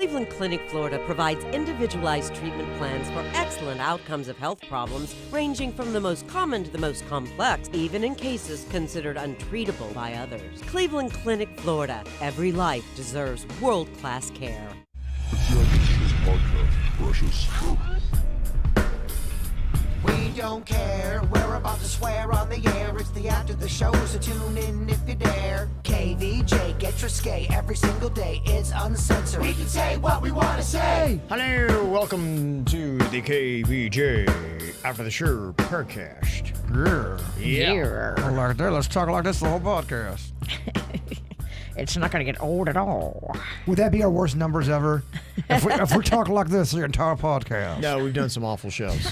Cleveland Clinic, Florida provides individualized treatment plans for excellent outcomes of health problems ranging from the most common to the most complex, even in cases considered untreatable by others. Cleveland Clinic, Florida. Every life deserves world-class care. ATS Podcast, precious. We don't care, we're about to swear on the air. It's the after the show, so tune in if you dare. KVJ, get risque every single day. It's uncensored. We can say what we want to say. Hello, welcome to the KVJ After the Show Podcast. Yeah. Well, like that, let's talk like this the whole podcast. It's not going to get old at all. Would that be our worst numbers ever? if we're talking like this the entire podcast. No, we've done some awful shows.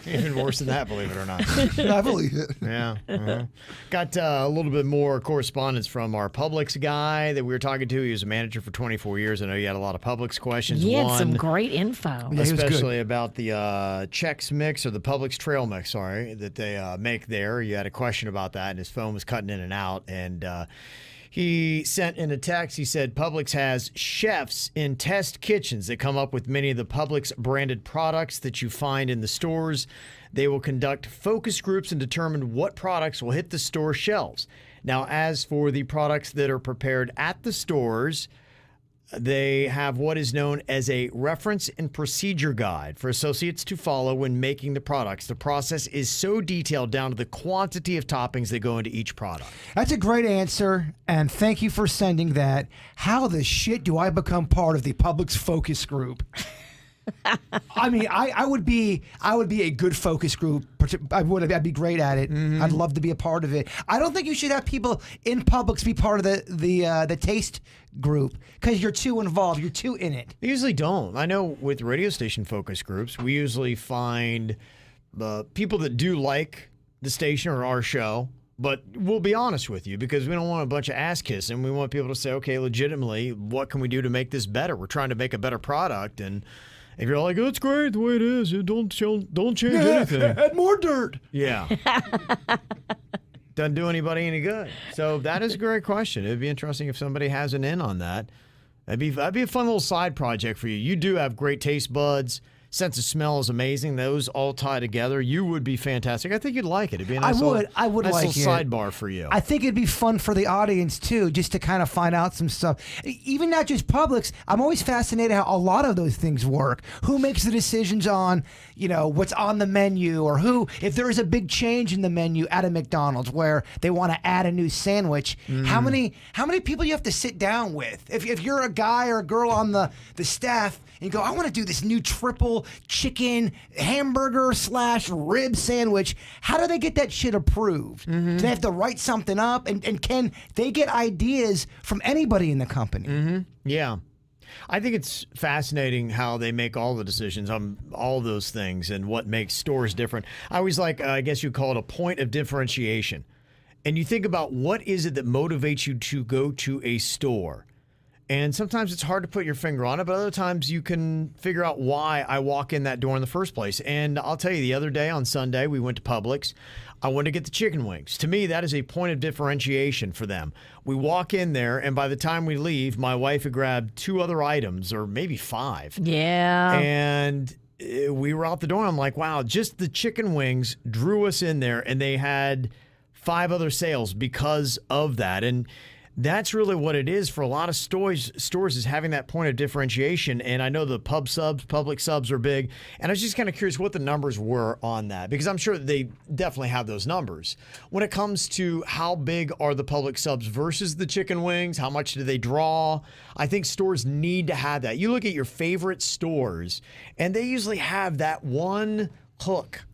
Even worse than that, believe it or not. I believe it. Yeah. Uh-huh. Got a little bit more correspondence from our Publix guy that we were talking to. He was a manager for 24 years. I know you had a lot of Publix questions. He had some great info. Yeah, especially about the Chex Mix or the Publix Trail Mix, that they make there. You had a question about that, and his phone was cutting in and out. And he sent in a text. He said, Publix has chefs in test kitchens that come up with many of the Publix branded products that you find in the stores. They will conduct focus groups and determine what products will hit the store shelves. Now, as for the products that are prepared at the stores, they have what is known as a reference and procedure guide for associates to follow when making the products. The process is so detailed down to the quantity of toppings that go into each product. That's a great answer, and thank you for sending that. How the shit do I become part of the Publix focus group? I mean, I would be a good focus group. I'd be great at it. Mm-hmm. I'd love to be a part of it. I don't think you should have people in Publix be part of the taste group because you're too involved. You're too in it. They usually don't. I know with radio station focus groups, we usually find people that do like the station or our show. But we'll be honest with you because we don't want a bunch of ass kissing. We want people to say, okay, legitimately, what can we do to make this better? We're trying to make a better product. And if you're like, oh, it's great the way it is, don't change anything. Add more dirt. Yeah. Doesn't do anybody any good. So that is a great question. It'd be interesting if somebody has an in on that. That'd be a fun little side project for you. You do have great taste buds. Sense of smell is amazing. Those all tie together. You would be fantastic. I think you'd like it. It'd be a nice I would nice like little sidebar for you. I think it'd be fun for the audience too, just to kind of find out some stuff. Even not just Publix. I'm always fascinated how a lot of those things work. Who makes the decisions on, what's on the menu, or if there is a big change in the menu at a McDonald's where they want to add a new sandwich. How many people you have to sit down with? If you're a guy or a girl on the staff and you go, I want to do this new triple chicken hamburger / rib sandwich. How do they get that shit approved? Mm-hmm. Do they have to write something up? And can they get ideas from anybody in the company? Mm-hmm. Yeah. I think it's fascinating how they make all the decisions on all those things and what makes stores different. I always I guess you call it a point of differentiation. And you think about what is it that motivates you to go to a store? And sometimes it's hard to put your finger on it, but other times you can figure out why I walk in that door in the first place. And I'll tell you, the other day on Sunday, we went to Publix. I wanted to get the chicken wings. To me, that is a point of differentiation for them. We walk in there, and by the time we leave, my wife had grabbed 2 other items, or maybe 5. Yeah. And we were out the door, and I'm like, wow, just the chicken wings drew us in there, and they had 5 other sales because of that. And that's really what it is for a lot of stores is having that point of differentiation. And I know the Publix subs are big. And I was just kind of curious what the numbers were on that, because I'm sure they definitely have those numbers. When it comes to how big are the Publix subs versus the chicken wings, how much do they draw? I think stores need to have that. You look at your favorite stores, and they usually have that one hook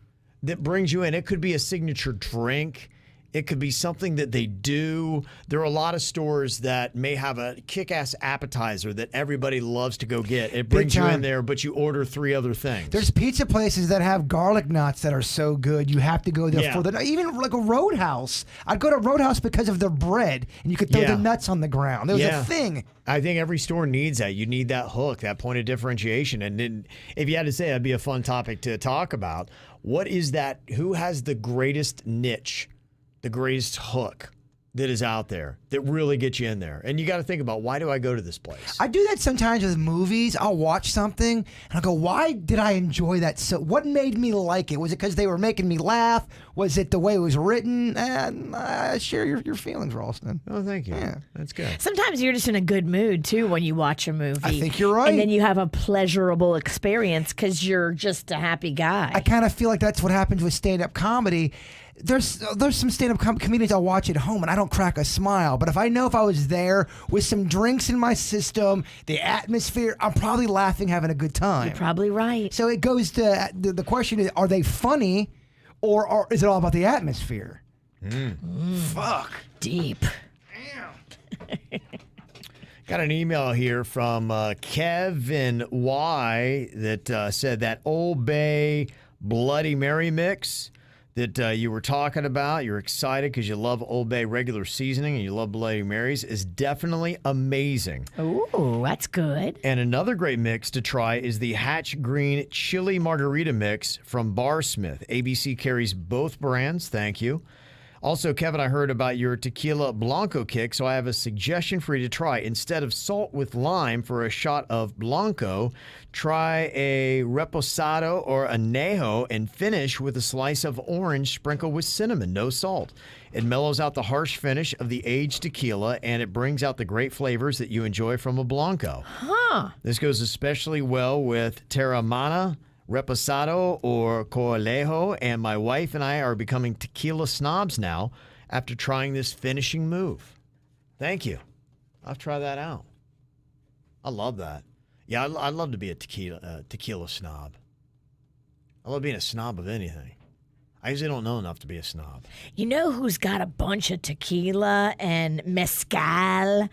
that brings you in. It could be a signature drink. It could be something that they do. There are a lot of stores that may have a kick-ass appetizer that everybody loves to go get. It brings you in there, but you order 3 other things. There's pizza places that have garlic nuts that are so good. You have to go there for the, even like a Roadhouse. I'd go to Roadhouse because of their bread, and you could throw the nuts on the ground. There was a thing. I think every store needs that. You need that hook, that point of differentiation. And then, if you had to say, that'd be a fun topic to talk about. What is that? Who has the greatest niche? The greatest hook that is out there that really get you in there. And you got to think about, why do I go to this place? I do that sometimes with movies. I'll watch something and I'll go, why did I enjoy that? So what made me like it? Was it because they were making me laugh? Was it the way it was written? And share your feelings, Ralston. Oh, thank you. Yeah. That's good. Sometimes you're just in a good mood too when you watch a movie. I think you're right. And then you have a pleasurable experience because you're just a happy guy. I kind of feel like that's what happens with stand-up comedy. There's some stand-up comedians I'll watch at home and I don't crack a smile. But if I know if I was there with some drinks in my system, the atmosphere, I'm probably laughing, having a good time. You're probably right. So it goes to the question is, are they funny or is it all about the atmosphere? Fuck. Deep. Got an email here from Kevin Y that said that Old Bay Bloody Mary mix that you were talking about, you're excited because you love Old Bay regular seasoning and you love Bloody Marys, is definitely amazing. Ooh, that's good. And another great mix to try is the Hatch Green Chili Margarita Mix from Barsmith. ABC carries both brands. Thank you. Also, Kevin, I heard about your Tequila Blanco kick, so I have a suggestion for you to try. Instead of salt with lime for a shot of Blanco, try a Reposado or Añejo and finish with a slice of orange sprinkled with cinnamon, no salt. It mellows out the harsh finish of the aged tequila, and it brings out the great flavors that you enjoy from a Blanco. Huh. This goes especially well with Terramana, Reposado, or Corlejo, and my wife and I are becoming tequila snobs now after trying this finishing move. Thank you. I'll try that out. I love that. Yeah, I'd love to be a tequila snob. I love being a snob of anything. I usually don't know enough to be a snob. You know who's got a bunch of tequila and mezcal?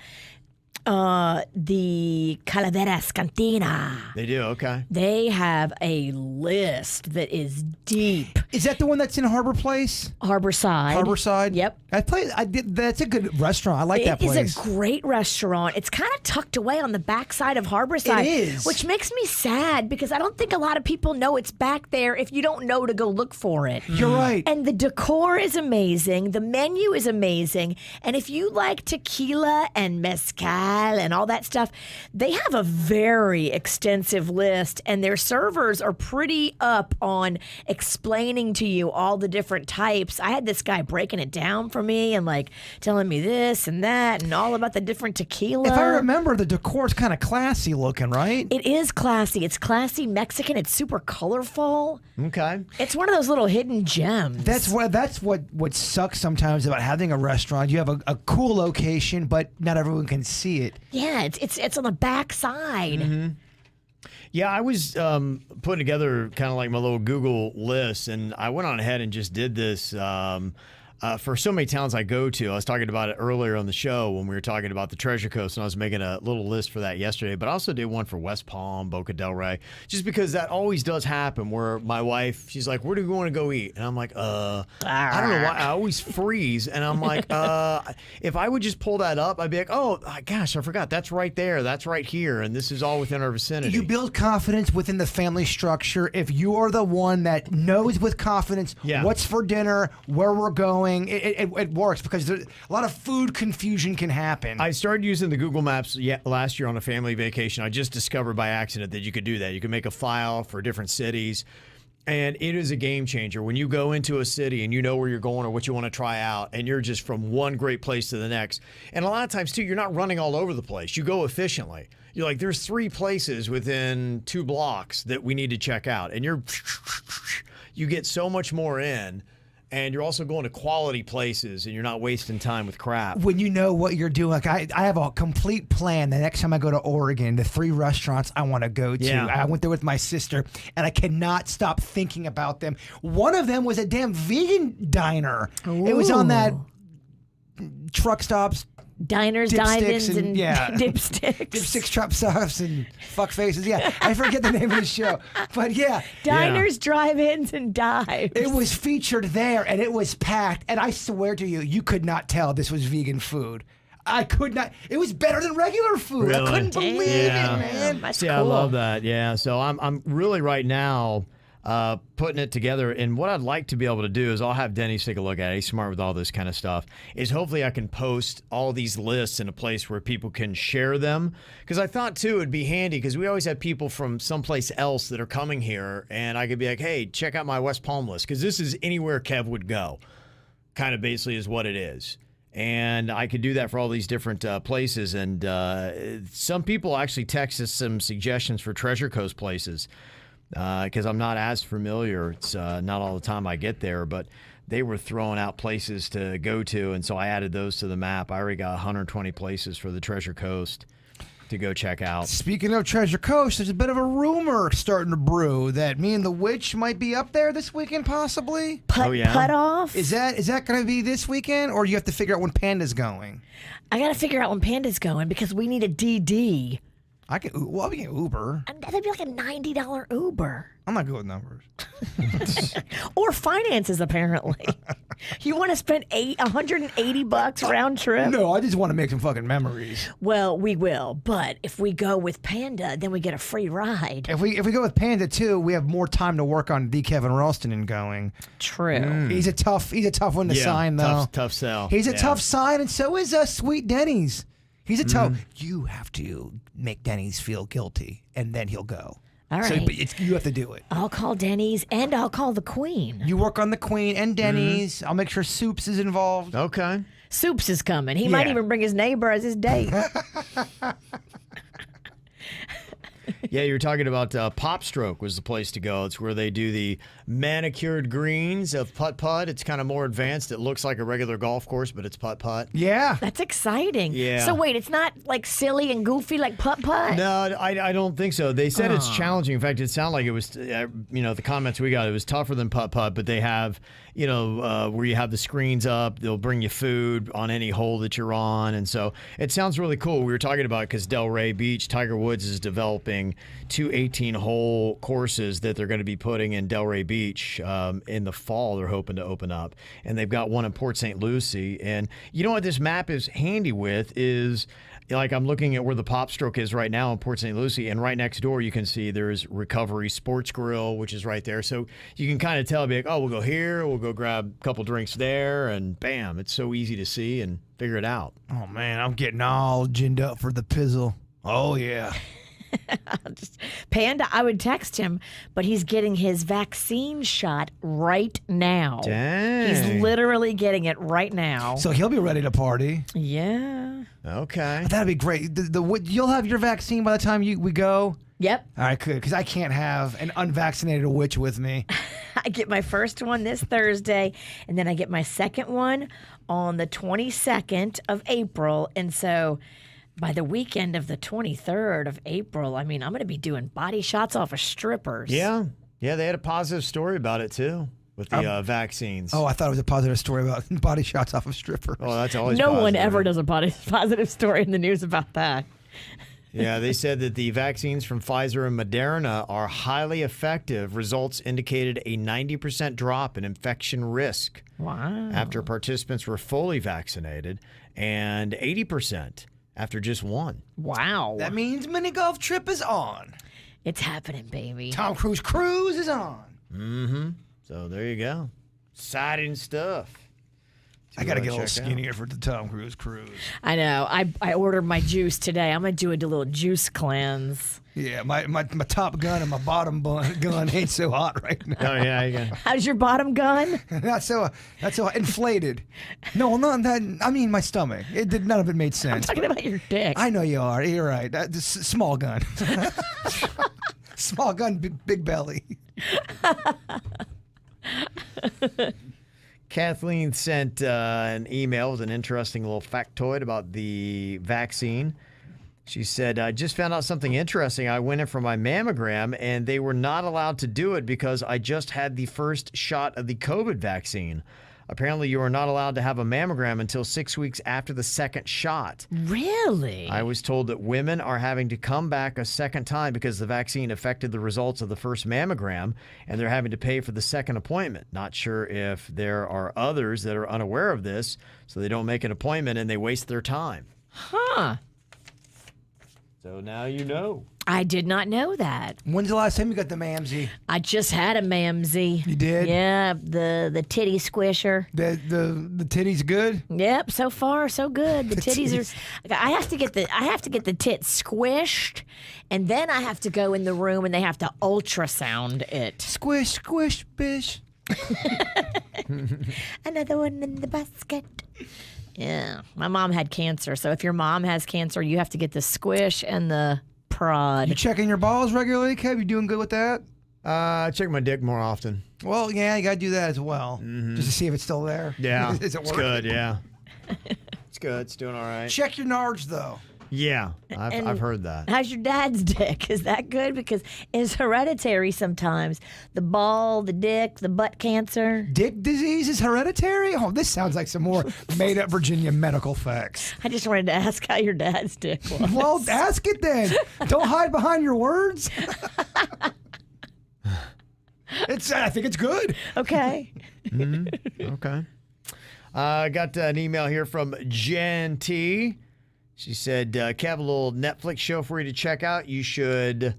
The Calaveras Cantina. They do, okay. They have a list that is deep. Is that the one that's in Harbor Place? Harborside. Harborside? Yep. That's a good restaurant. I like that place. It is a great restaurant. It's kind of tucked away on the backside of Harborside. It is. Which makes me sad because I don't think a lot of people know it's back there if you don't know to go look for it. You're right. And the decor is amazing. The menu is amazing. And if you like tequila and mezcal and all that stuff, they have a very extensive list. And their servers are pretty up on explaining to you all the different types. I had this guy breaking it down for me and like telling me this and that and all about the different tequila. If I remember, the decor's kind of classy looking, right? It is classy. It's classy Mexican. It's super colorful. Okay. It's one of those little hidden gems. That's what sucks sometimes about having a restaurant. You have a cool location, but not everyone can see it. Yeah, it's on the back side. Mm-hmm. Yeah, I was putting together kind of like my little Google list, and I went on ahead and just did this for so many towns I go to. I was talking about it earlier on the show when we were talking about the Treasure Coast, and I was making a little list for that yesterday. But I also did one for West Palm, Boca Del Rey, just because that always does happen where my wife, she's like, where do we want to go eat? And I'm like, I don't know why. I always freeze, and I'm like, if I would just pull that up, I'd be like, oh, gosh, I forgot. That's right there. That's right here, and this is all within our vicinity. You build confidence within the family structure if you are the one that knows with confidence what's for dinner, where we're going. It works because a lot of food confusion can happen. I started using the Google Maps last year on a family vacation. I just discovered by accident that you could do that. You can make a file for different cities, and it is a game changer. When you go into a city and you know where you're going or what you want to try out, and you're just from one great place to the next. And a lot of times, too, you're not running all over the place. You go efficiently. You're like, there's 3 places within 2 blocks that we need to check out. And you get so much more in. And you're also going to quality places, and you're not wasting time with crap. When you know what you're doing, like I have a complete plan. The next time I go to Oregon, the 3 restaurants I want to go to. Yeah. I went there with my sister, and I cannot stop thinking about them. One of them was a damn vegan diner. Ooh. It was on that truck stops. Diners, Dipsticks dive-ins, and dipsticks. Dipsticks, trap stops, and fuck faces. Yeah, I forget the name of the show. But yeah. Diners, drive-ins, and dives. It was featured there, and it was packed. And I swear to you, you could not tell this was vegan food. I could not. It was better than regular food. Really? I couldn't believe it, man. That's See, cool. I love that. Yeah. So I'm really right now, putting it together. And what I'd like to be able to do is I'll have Denny's take a look at it. He's smart with all this kind of stuff. Is hopefully I can post all these lists in a place where people can share them. Because I thought, too, it'd be handy because we always have people from someplace else that are coming here. And I could be like, hey, check out my West Palm list. Because this is anywhere Kev would go. Kind of basically is what it is. And I could do that for all these different places. And some people actually text us some suggestions for Treasure Coast places. Because I'm not as familiar. It's not all the time I get there, but they were throwing out places to go to, and so I added those to the map. I already got 120 places for the Treasure Coast to go check out. Speaking of Treasure Coast, there's a bit of a rumor starting to brew that me and the Witch might be up there this weekend, possibly. Put off? Is that going to be this weekend, or do you have to figure out when Panda's going? I got to figure out when Panda's going because we need a DD. We can Uber. That'd be like a $90 Uber. I'm not good with numbers. Or finances, apparently. You want to spend $180 round trip? No, I just want to make some fucking memories. Well, we will, but if we go with Panda, then we get a free ride. If we go with Panda too, we have more time to work on D. Kevin Ralston and going. True. He's a tough one to sign though. Tough sell. He's a tough sign, and so is Sweet Denny's. He's a tough. You have to make Denny's feel guilty, and then he'll go. All right. So you have to do it. I'll call Denny's, and I'll call the Queen. You work on the Queen and Denny's. I'll make sure Soups is involved. Okay. Soups is coming. He might even bring his neighbor as his date. Yeah, you were talking about Pop Stroke was the place to go. It's where they do the manicured greens of putt-putt. It's kind of more advanced. It looks like a regular golf course, but it's putt-putt. Yeah. That's exciting. Yeah. So wait, it's not like silly and goofy like putt-putt? No, I don't think so. They said it's challenging. In fact, it sounded like it was, the comments we got, it was tougher than putt-putt, but they have, where you have the screens up, they'll bring you food on any hole that you're on. And so it sounds really cool. We were talking about it because Delray Beach, Tiger Woods is developing 2 18-hole courses that they're going to be putting in Delray Beach in the fall. They're hoping to open up. And they've got one in Port St. Lucie. And you know what this map is handy with is, like I'm looking at where the Pop Stroke is right now in Port St. Lucie, and right next door you can see there's Recovery Sports Grill, which is right there. So you can kind of tell, be like, oh, we'll go here, we'll go grab a couple drinks there, and bam, it's so easy to see and figure it out. Oh, man, I'm getting all ginned up for the pizzle. Oh, yeah. Panda, I would text him, but he's getting his vaccine shot right now. Dang. He's literally getting it right now. So he'll be ready to party. Yeah. Okay. That'd be great. You'll have your vaccine by the time we go? Yep. All right, good, because I can't have an unvaccinated witch with me. I get my first one this Thursday, and then I get my second one on the 22nd of April. And so by the weekend of the 23rd of April, I'm going to be doing body shots off of strippers. Yeah. Yeah, they had a positive story about it, too, with the vaccines. Oh, I thought it was a positive story about body shots off of strippers. Oh, that's always No positive. one ever does a positive story in the news about that. Yeah, they said that the vaccines from Pfizer and Moderna are highly effective. Results indicated a 90% drop in infection risk. Wow. After participants were fully vaccinated, and 80% after just one. Wow. That means mini golf trip is on. It's happening, baby. Tom Cruise cruise is on. Mm-hmm. So there you go. Exciting stuff. I got to get a little skinnier for the Tom Cruise cruise. I know. I ordered my juice today. I'm going to do a little juice cleanse. Yeah, my top gun and my bottom gun ain't so hot right now. Oh, yeah. You got How's your bottom gun? Not so inflated. No, not that. I mean, my stomach. None of it made I'm sense. talking about your dick. I know you are. You're right. Small gun. Small gun, big belly. Kathleen sent an email with an interesting little factoid about the vaccine. She said, I just found out something interesting. I went in for my mammogram, and they were not allowed to do it because I just had the first shot of the COVID vaccine. Apparently, you are not allowed to have a mammogram until 6 weeks after the second shot. Really? I was told that women are having to come back a second time because the vaccine affected the results of the first mammogram, and they're having to pay for the second appointment. Not sure if there are others that are unaware of this, so they don't make an appointment and they waste their time. Huh. So now you know. I did not know that. When's the last time you got the Mamsie? I just had a Mamsie. You did? Yeah, the titty squisher. The titty's good? Yep, so far so good. The titties are. I have to get the tits squished, and then I have to go in the room and they have to ultrasound it. Squish, squish, bish. Another one in the basket. Yeah, my mom had cancer, so if your mom has cancer, you have to get the squish and the prod. You checking your balls regularly, Kev? You doing good with that? I check my dick more often. Well, yeah, you got to do that as well, just to see if it's still there. Yeah, Is it it's working? good. Yeah, it's good. It's doing all right. Check your nards, though. Yeah, I've heard that. How's your dad's dick? Is that good? Because it's hereditary sometimes. The ball, the dick, the butt cancer. Dick disease is hereditary? Oh, this sounds like some more made-up Virginia medical facts. I just wanted to ask how your dad's dick was. Well, ask it then. Don't hide behind your words. I think it's good. Okay. Okay. I got an email here from Jen T. She said, Kev, a little Netflix show for you to check out. You should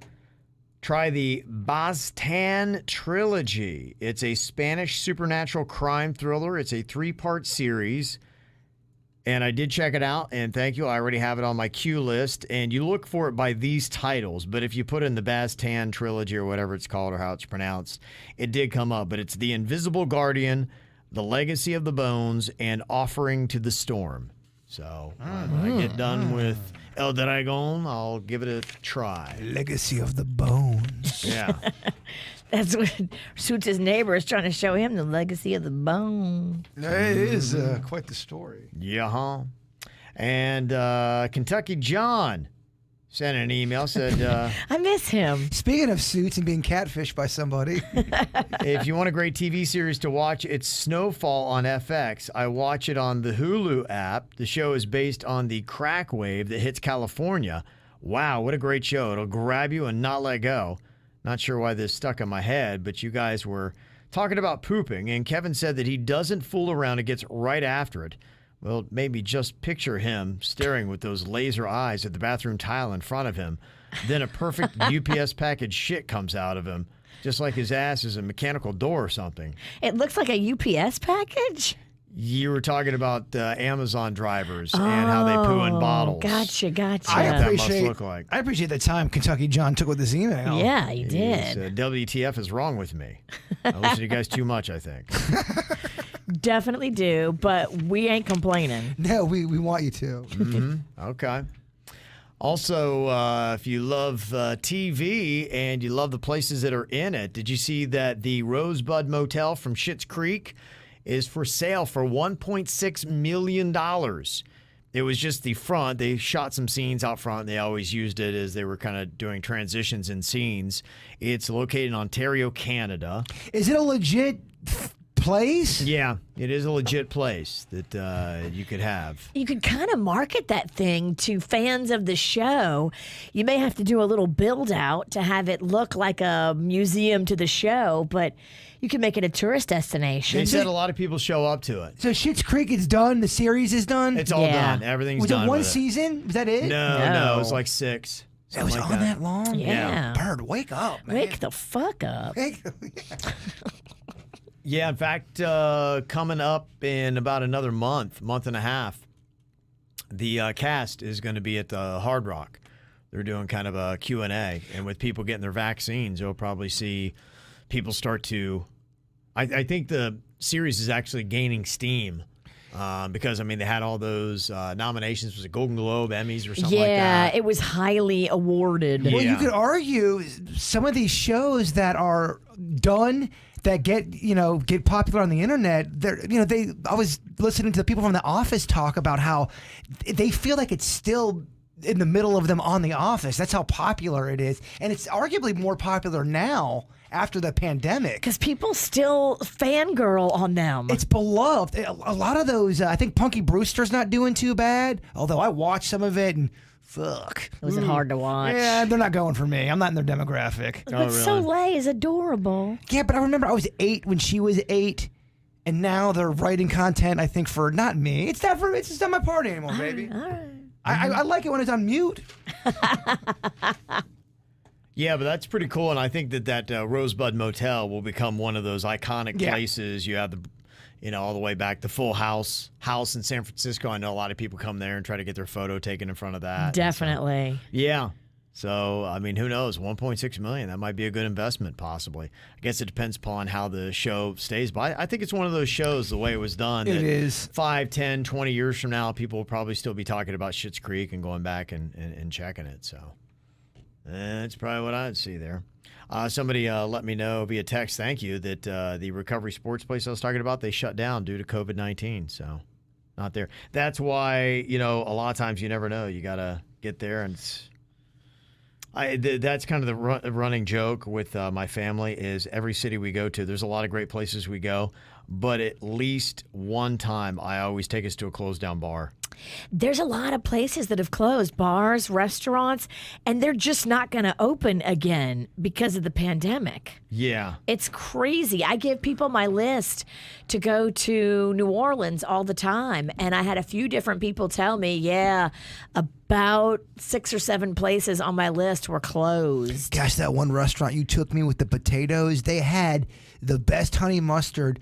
try the Baztan trilogy. It's a Spanish supernatural crime thriller. It's a 3-part series. And I did check it out, and thank you. I already have it on my queue list. And you look for it by these titles, but if you put in the Baztan trilogy or whatever it's called or how it's pronounced, it did come up. But it's The Invisible Guardian, The Legacy of the Bones, and Offering to the Storm. So when I get done with El Dragon, I'll give it a try. Legacy of the Bones. Yeah. That's what Suits' neighbor is trying to show him, the legacy of the bone. It is quite the story. Yeah. And Kentucky John sent an email, said, I miss him. Speaking of Suits and being catfished by somebody. if you want a great TV series to watch, it's Snowfall on FX. I watch it on the Hulu app. The show is based on the crack wave that hits California. Wow, what a great show. It'll grab you and not let go. Not sure why this stuck in my head, but you guys were talking about pooping, and Kevin said that he doesn't fool around and gets right after it. Well, maybe just picture him staring with those laser eyes at the bathroom tile in front of him. Then a perfect UPS package shit comes out of him, just like his ass is a mechanical door or something. It looks like a UPS package? You were talking about Amazon drivers and how they poo in bottles. Gotcha. I What that must appreciate look like. I appreciate the time Kentucky John took with this email. Yeah, he He's, did. WTF is wrong with me. I listen to you guys too much, I think. Definitely do, but we ain't complaining. No, we want you to. Okay. Also, if you love TV and you love the places that are in it, did you see that the Rosebud Motel from Schitt's Creek is for sale for $1.6 million? It was just the front. They shot some scenes out front. They always used it as they were kind of doing transitions in scenes. It's located in Ontario, Canada. Is it a legit place? Yeah, it is a legit place that you could have. You could kind of market that thing to fans of the show. You may have to do a little build out to have it look like a museum to the show, but you can make it a tourist destination. They said a lot of people show up to it. So Schitt's Creek is done. The series is done. It's all Yeah. done. Everything's Was done. it one with season? Was that it? No, it was like 6. It was something like on that long. Yeah. Bird, wake up, man. Wake the fuck up. Yeah, in fact, coming up in about another month and a half, the cast is going to be at the Hard Rock. They're doing kind of a Q&A, and with people getting their vaccines, you'll probably see people start to... I think the series is actually gaining steam because, I mean, they had all those nominations. Was it Golden Globe, Emmys, or something like Yeah, that? it was highly awarded. Yeah. Well, you could argue some of these shows that are done that get popular on the internet. I was listening to the people from The Office talk about how they feel like it's still in the middle of them on The Office. That's how popular it is, and it's arguably more popular now after the pandemic. Because people still fangirl on them. It's beloved. A lot of those, I think Punky Brewster's not doing too bad, although I watched some of it and fuck. Was it hard to watch? Yeah, they're not going for me. I'm not in their demographic. But Soleil is adorable. Yeah, but I remember I was 8 when she was 8, and now they're writing content, I think, for not me. It's just not my party anymore, baby. All right. I like it when it's on mute. Yeah, but that's pretty cool, and I think that Rosebud Motel will become one of those iconic places. You have all the way back the Full House in San Francisco. I know a lot of people come there and try to get their photo taken in front of that. Definitely. Yeah. So, I mean, who knows? $1.6 million. That might be a good investment, possibly. I guess it depends upon how the show stays. But I think it's one of those shows, the way it was done. It that is. 5, 10, 20 years from now, people will probably still be talking about Schitt's Creek and going back and checking it. So, that's probably what I'd see there. Somebody let me know via text, thank you, that the Recovery Sports place I was talking about, they shut down due to COVID-19. So, not there. That's why, a lot of times you never know. You got to get there and that's kind of the running joke with my family is every city we go to, there's a lot of great places we go, but at least one time I always take us to a closed down bar. There's a lot of places that have closed, bars, restaurants, and they're just not going to open again because of the pandemic. Yeah. It's crazy. I give people my list to go to New Orleans all the time, and I had a few different people tell me, about 6 or 7 places on my list were closed. Gosh, that one restaurant you took me with the potatoes, they had the best honey mustard.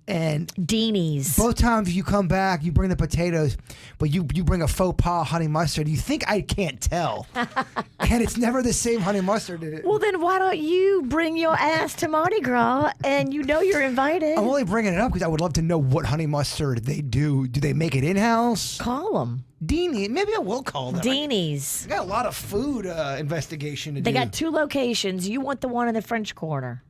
And Deanie's. Both times you come back, you bring the potatoes, but you bring a faux pas honey mustard. You think I can't tell. And it's never the same honey mustard. Well, then why don't you bring your ass to Mardi Gras and you're invited? I'm only bringing it up because I would love to know what honey mustard they do. Do they make it in-house? Call them. Deanie. Maybe I will call them. Deanie's. They got a lot of food investigation to do. They got 2 locations. You want the one in the French Quarter.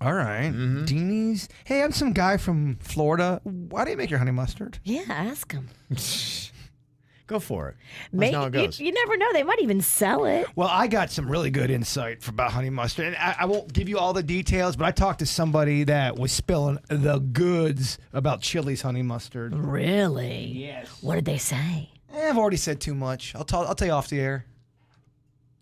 All right. Deanie's. Hey, I'm some guy from Florida. Why do you make your honey mustard? Yeah, ask them. Go for it. That's how it goes. You never know. They might even sell it. Well, I got some really good insight about honey mustard. And I won't give you all the details, but I talked to somebody that was spilling the goods about Chili's honey mustard. Really? Yes. What did they say? I've already said too much. I'll tell you off the air.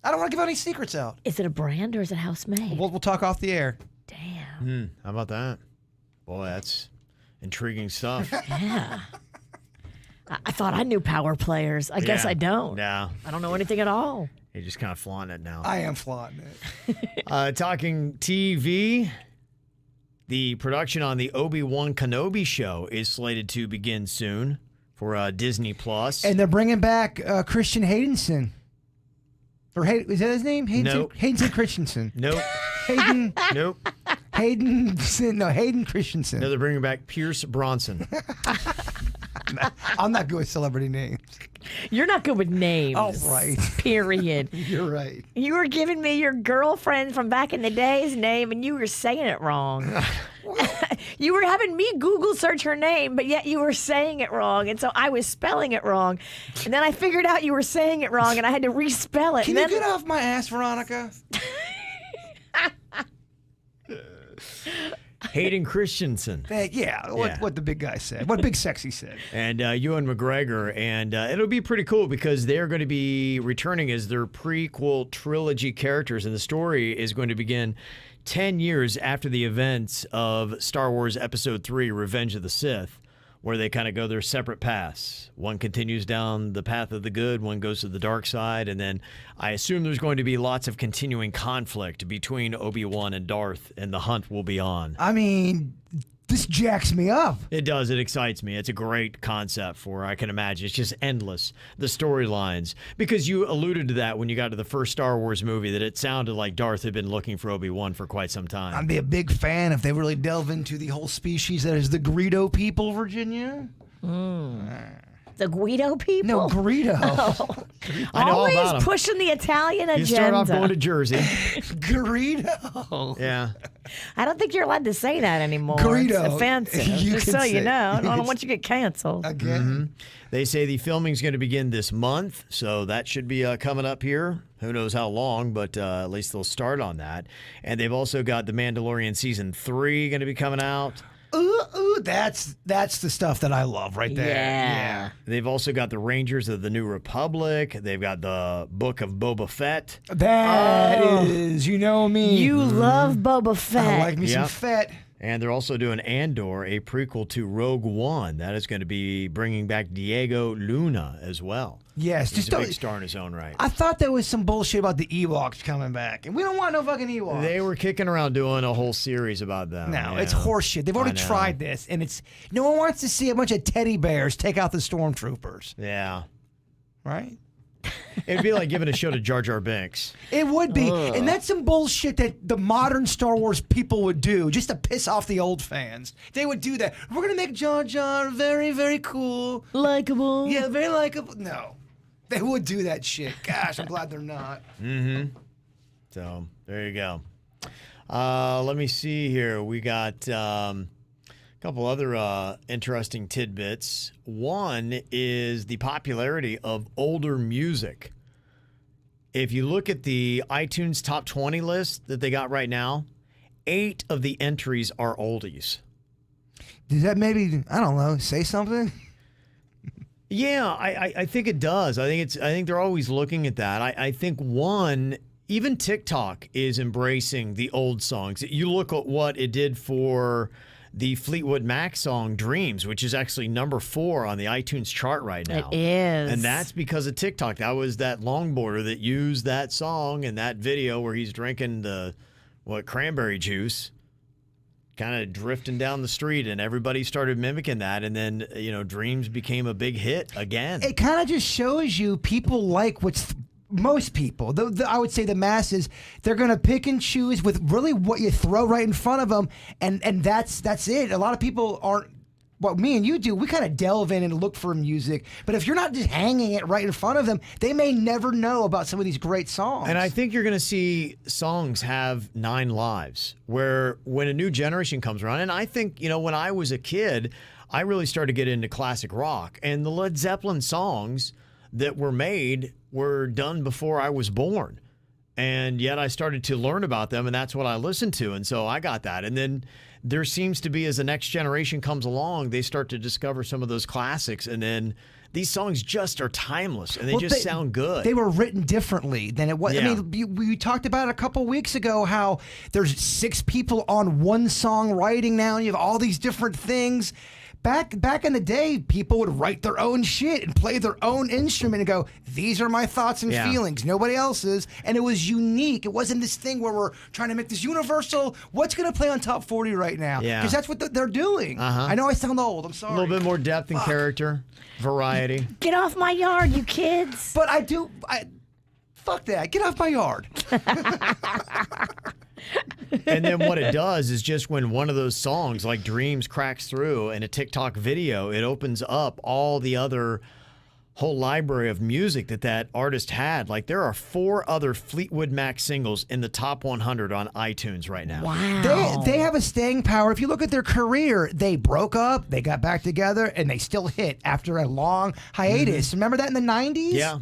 I don't want to give any secrets out. Is it a brand or is it house made? We'll talk off the air. Damn. How about that? Boy, that's intriguing stuff. Yeah. I thought I knew power players. I guess I don't. No. I don't know anything at all. You're just kind of flaunting it now. I am flaunting it. Talking TV, the production on the Obi-Wan Kenobi show is slated to begin soon for Disney Plus. And they're bringing back Christian Haydenson. Or is that his name? Nope. Hayden Christensen. Nope. Hayden. Nope. Hayden Christensen. No, they're bringing back Pierce Bronson. I'm not good with celebrity names. You're not good with names. Oh, right. Period. You're right. You were giving me your girlfriend from back in the day's name, and you were saying it wrong. You were having me Google search her name, but yet you were saying it wrong, and so I was spelling it wrong. And then I figured out you were saying it wrong, and I had to respell it. Can you get off my ass, Veronica? Hayden Christensen. What the big guy said. What Big Sexy said. And Ewan McGregor. And it'll be pretty cool because they're going to be returning as their prequel trilogy characters. And the story is going to begin 10 years after the events of Star Wars Episode 3, Revenge of the Sith, where they kind of go their separate paths. One continues down the path of the good, one goes to the dark side, and then I assume there's going to be lots of continuing conflict between Obi-Wan and Darth, and the hunt will be on. I mean, this jacks me up. It does. It excites me. It's a great concept for, I can imagine. It's just endless, the storylines. Because you alluded to that when you got to the first Star Wars movie, that it sounded like Darth had been looking for Obi-Wan for quite some time. I'd be a big fan if they really delve into the whole species that is the Greedo people, Virginia. The Guido people? No, Greedo. I know all Always about 'em. pushing the Italian agenda. You start off going to Jersey. Greedo. Yeah. I don't think you're allowed to say that anymore. Greedo. It's offensive. You Just can so you say- know. I don't want you to get canceled. Again. They say the filming's going to begin this month, so that should be coming up here. Who knows how long, but at least they'll start on that. And they've also got The Mandalorian Season 3 going to be coming out. Ooh, that's the stuff that I love right there. Yeah. They've also got The Rangers of the New Republic. They've got the Book of Boba Fett. That is, you know me. You love Boba Fett. I like me some Yep. fat. And they're also doing Andor, a prequel to Rogue One. That is going to be bringing back Diego Luna as well. Yes, He's just a big star in his own right. I thought there was some bullshit about the Ewoks coming back, and we don't want no fucking Ewoks. They were kicking around doing a whole series about them. No, it's horseshit. They've already tried this, and it's no one wants to see a bunch of teddy bears take out the stormtroopers. Yeah. Right? It'd be like giving a show to Jar Jar Binks. It would be. And that's some bullshit that the modern Star Wars people would do just to piss off the old fans. They would do that. We're going to make Jar Jar very, very cool. Likeable. Yeah, very likable. No. They would do that shit. Gosh, I'm glad they're not. Mm-hmm. So, there you go. Let me see here. We got a couple other interesting tidbits. One is the popularity of older music. If you look at the iTunes Top 20 list that they got right now, 8 of the entries are oldies. Does that maybe, I don't know, say something? Yeah, I think it does. I think they're always looking at that. I think even TikTok is embracing the old songs. You look at what it did for the Fleetwood Mac song Dreams, which is actually number 4 on the iTunes chart right now. It is. And that's because of TikTok. That was that longboarder that used that song and that video where he's drinking the cranberry juice, kind of drifting down the street, and everybody started mimicking that, and then Dreams became a big hit again. It kind of just shows you people like what's most people, I would say the masses, they're going to pick and choose with really what you throw right in front of them, and that's it. A lot of people aren't what me and you do. We kind of delve in and look for music, but if you're not just hanging it right in front of them, they may never know about some of these great songs. And I think you're going to see songs have 9 lives, where when a new generation comes around, and I think, when I was a kid, I really started to get into classic rock, and the Led Zeppelin songs that were made were done before I was born. And yet I started to learn about them, and that's what I listened to. And so I got that. And then there seems to be, as the next generation comes along, they start to discover some of those classics. And then these songs just are timeless, and they sound good. They were written differently than it was. Yeah. I mean, we talked about it a couple weeks ago, how there's 6 people on one song writing now, and you have all these different things. Back in the day, people would write their own shit and play their own instrument and go, these are my thoughts and feelings, nobody else's. And it was unique. It wasn't this thing where we're trying to make this universal, what's going to play on Top 40 right now? Because that's what they're doing. I know I sound old. I'm sorry. A little bit more depth and character, variety. Get off my yard, you kids. But fuck that. Get off my yard. And then what it does is just when one of those songs like Dreams cracks through in a TikTok video, it opens up all the other whole library of music that artist had. Like there are 4 other Fleetwood Mac singles in the top 100 on iTunes right now. Wow. They have a staying power. If you look at their career, they broke up, they got back together, and they still hit after a long hiatus. Remember that in the 90s? Yeah.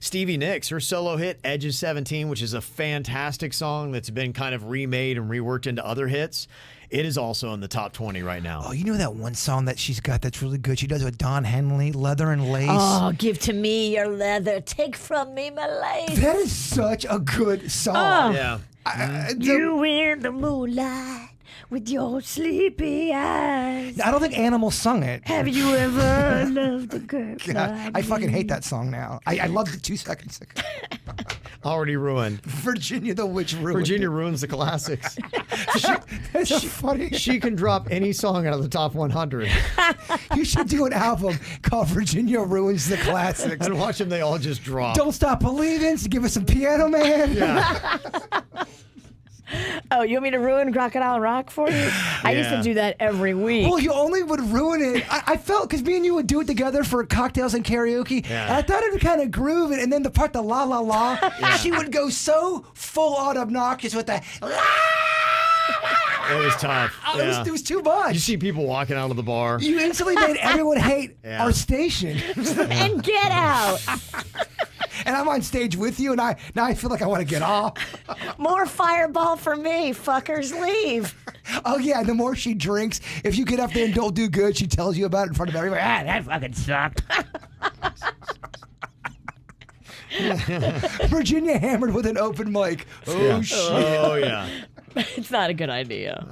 Stevie Nicks, her solo hit, Edge of 17, which is a fantastic song that's been kind of remade and reworked into other hits. It is also in the top 20 right now. Oh, you know that one song that she's got that's really good? She does with Don Henley, Leather and Lace. Oh, give to me your leather, take from me my lace. That is such a good song. Oh. Yeah. You in the moonlight with your sleepy eyes. I don't think Animal sung it. Have you ever loved a girl? God, I fucking hate that song now. I loved it 2 seconds ago. Already ruined. Virginia the Witch ruined Virginia it. ruins the classics. That's funny. She can drop any song out of the top 100. You should do an album called Virginia Ruins the Classics. And watch them, they all just drop. Don't Stop Believing. Give us some Piano Man. Yeah. Oh, you want me to ruin Crocodile Rock for you? I used to do that every week. Well, you only would ruin it. I felt, because me and you would do it together for cocktails and karaoke, and I thought it would kind of groove it, and then the part, the la la la, she would go so full on obnoxious with the la. It was tough. It was too much. You see people walking out of the bar. You instantly made everyone hate our station. And get out. And I'm on stage with you, and now I feel like I want to get off. More Fireball for me. Fuckers, leave. Oh, yeah, the more she drinks, if you get up there and don't do good, she tells you about it in front of everybody. That fucking sucked. Virginia hammered with an open mic. Oh, shit. Oh, yeah. It's not a good idea.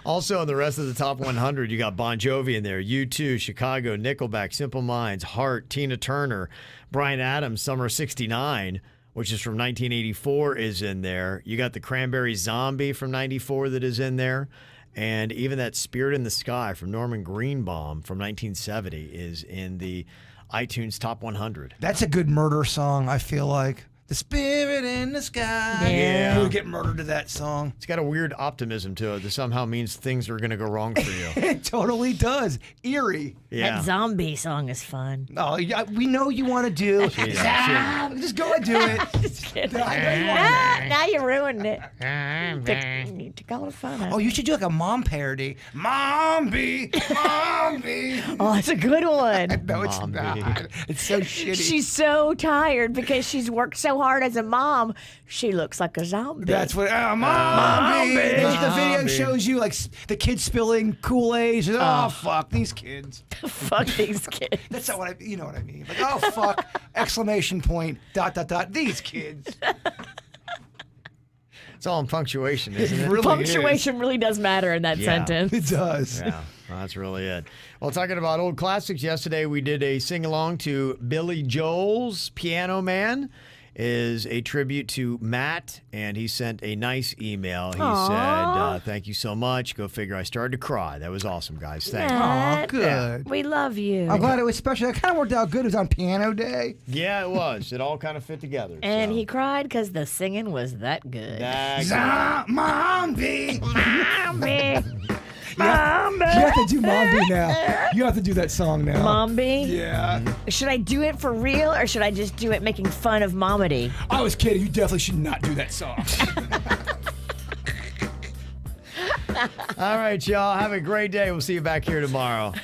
Also, in the rest of the top 100, you got Bon Jovi in there, U2, Chicago, Nickelback, Simple Minds, Heart, Tina Turner, Bryan Adams, Summer of '69, which is from 1984, is in there. You got the Cranberries Zombie from '94 that is in there. And even that Spirit in the Sky from Norman Greenbaum from 1970 is in the iTunes Top 100. That's a good murder song, I feel like. The spirit in the sky. Yeah. You would get murdered to that song. It's got a weird optimism to it that somehow means things are going to go wrong for you. It totally does. Eerie. Yeah. That zombie song is fun. Oh, yeah, we know you want to do. Just go and do it. Just kidding. I know you wanna- Now you ruined it. You took all the fun out. Oh, you should do like a mom parody. Momby. Oh, it's a good one. No, it's not. It's so shitty. She's so tired because she's worked so hard as a mom. She looks like a zombie. That's what. Momby. The video Momby. shows you like the kids spilling Kool-Aid. She's, oh, fuck these kids. Fuck these kids. That's not what you know what I mean. Like, oh, fuck, exclamation point, ... these kids. It's all in punctuation, isn't it? Really Punctuation really does matter in that Yeah. sentence. It does. Yeah, well, that's really it. Well, talking about old classics, yesterday we did a sing-along to Billy Joel's Piano Man. Is a tribute to Matt, and he sent a nice email. He said, thank you so much. Go figure, I started to cry. That was awesome, guys. Thank you. Matt, good. We love you. I'm glad it was special. That kind of worked out good. It was on Piano Day. Yeah, it was. It all kind of fit together. And so. he cried because the singing was that good. Momby. Mommy. You have to do Momby now. You have to do that song now. Momby? Yeah. Should I do it for real or should I just do it making fun of Momedy? I was kidding. You definitely should not do that song. All right, y'all. Have a great day. We'll see you back here tomorrow.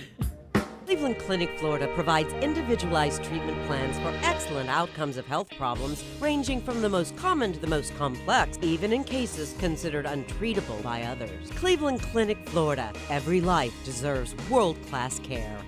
Cleveland Clinic, Florida provides individualized treatment plans for excellent outcomes of health problems ranging from the most common to the most complex, even in cases considered untreatable by others. Cleveland Clinic, Florida. Every life deserves world-class care.